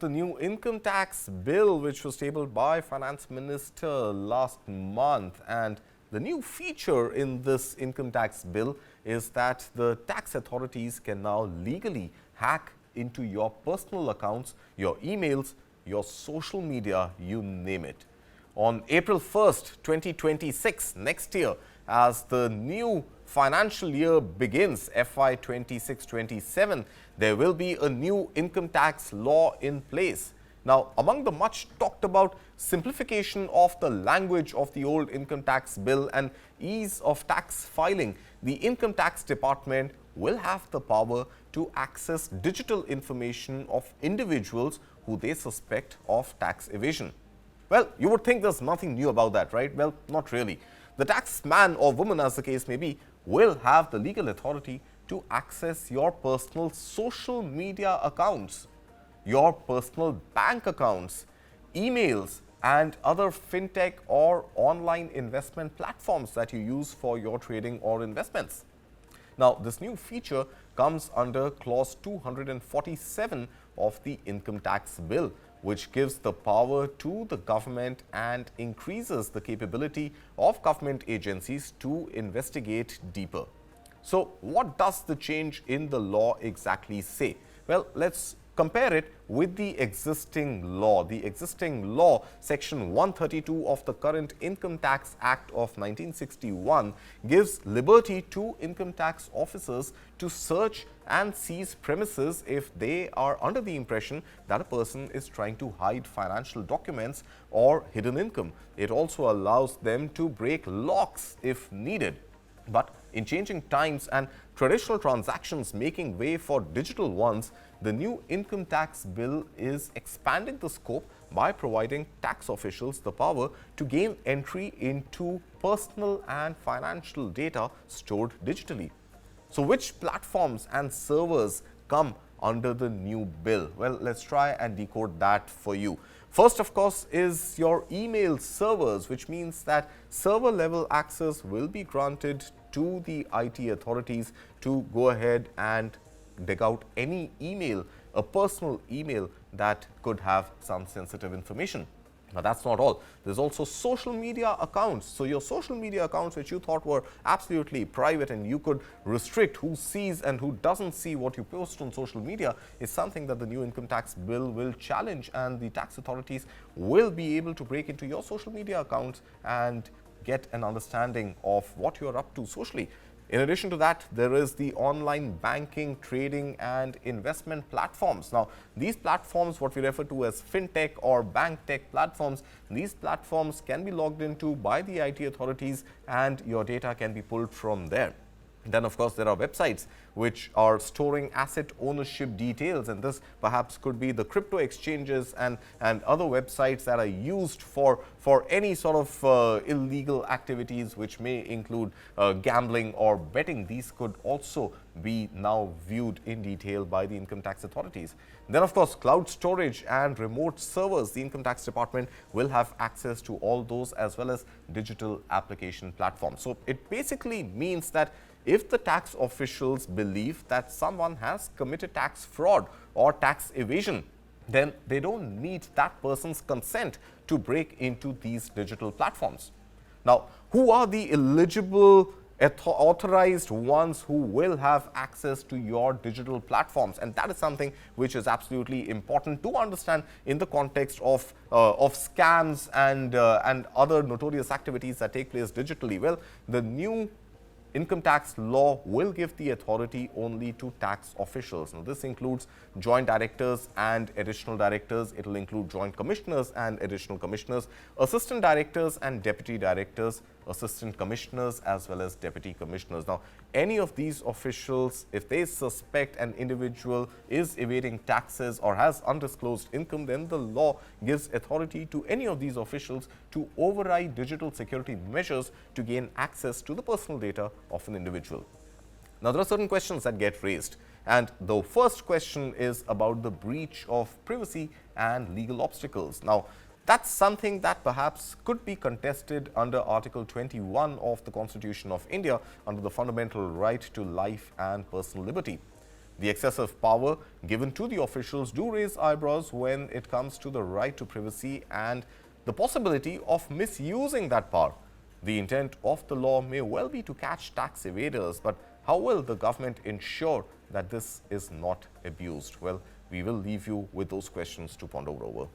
the new income tax bill, which was tabled by Finance Minister last month. And the new feature in this income tax bill is that the tax authorities can now legally hack into your personal accounts, your emails, your social media, you name it. On April 1st, 2026, next year, as the new financial year begins, FY 26-27, there will be a new income tax law in place. Now, among the much talked about simplification of the language of the old income tax bill and ease of tax filing, the Income Tax Department will have the power to access digital information of individuals who they suspect of tax evasion. Well, you would think there's nothing new about that, right? Well, not really. The taxman or woman, as the case may be, will have the legal authority to access your personal social media accounts, your personal bank accounts, emails, and other fintech or online investment platforms that you use for your trading or investments. Now, this new feature comes under Clause 247 of the Income Tax Bill, which gives the power to the government and increases the capability of government agencies to investigate deeper. So, what does the change in the law exactly say? Well, let's compare it with the existing law. The existing law, Section 132 of the current Income Tax Act of 1961, gives liberty to income tax officers to search and seize premises if they are under the impression that a person is trying to hide financial documents or hidden income. It also allows them to break locks if needed. But in changing times and traditional transactions making way for digital ones, the new income tax bill is expanding the scope by providing tax officials the power to gain entry into personal and financial data stored digitally. So, which platforms and servers come under the new bill? Well, let's try and decode that for you. First, of course, is your email servers, which means that server level access will be granted to the IT authorities to go ahead and dig out any email, a personal email that could have some sensitive information. Now, that's not all. There's also social media accounts. So, your social media accounts, which you thought were absolutely private and you could restrict who sees and who doesn't see what you post on social media, is something that the new income tax bill will challenge, and the tax authorities will be able to break into your social media accounts and get an understanding of what you're up to socially. In addition to that, there is the online banking, trading and investment platforms. Now, these platforms, what we refer to as fintech or bank tech platforms, these platforms can be logged into by the IT authorities and your data can be pulled from there. Then, of course, there are websites which are storing asset ownership details, and this perhaps could be the crypto exchanges and other websites that are used for any sort of illegal activities, which may include gambling or betting. These could also be now viewed in detail by the income tax authorities. Then, of course, cloud storage and remote servers. The Income Tax Department will have access to all those, as well as digital application platforms. So, it basically means that if the tax officials believe that someone has committed tax fraud or tax evasion, then they don't need that person's consent to break into these digital platforms. Now, who are the eligible authorized ones who will have access to your digital platforms? And that is something which is absolutely important to understand in the context of scams and other notorious activities that take place digitally. Well, the new income tax law will give the authority only to tax officials. Now, this includes joint directors and additional directors. It will include joint commissioners and additional commissioners, assistant directors and deputy directors, assistant commissioners, as well as deputy commissioners. Now, any of these officials, if they suspect an individual is evading taxes or has undisclosed income, then the law gives authority to any of these officials to override digital security measures to gain access to the personal data of an individual. Now, there are certain questions that get raised, and the first question is about the breach of privacy and legal obstacles. Now, that's something that perhaps could be contested under Article 21 of the Constitution of India under the fundamental right to life and personal liberty. The excessive power given to the officials do raise eyebrows when it comes to the right to privacy and the possibility of misusing that power. The intent of the law may well be to catch tax evaders, but how will the government ensure that this is not abused? Well, we will leave you with those questions to ponder over.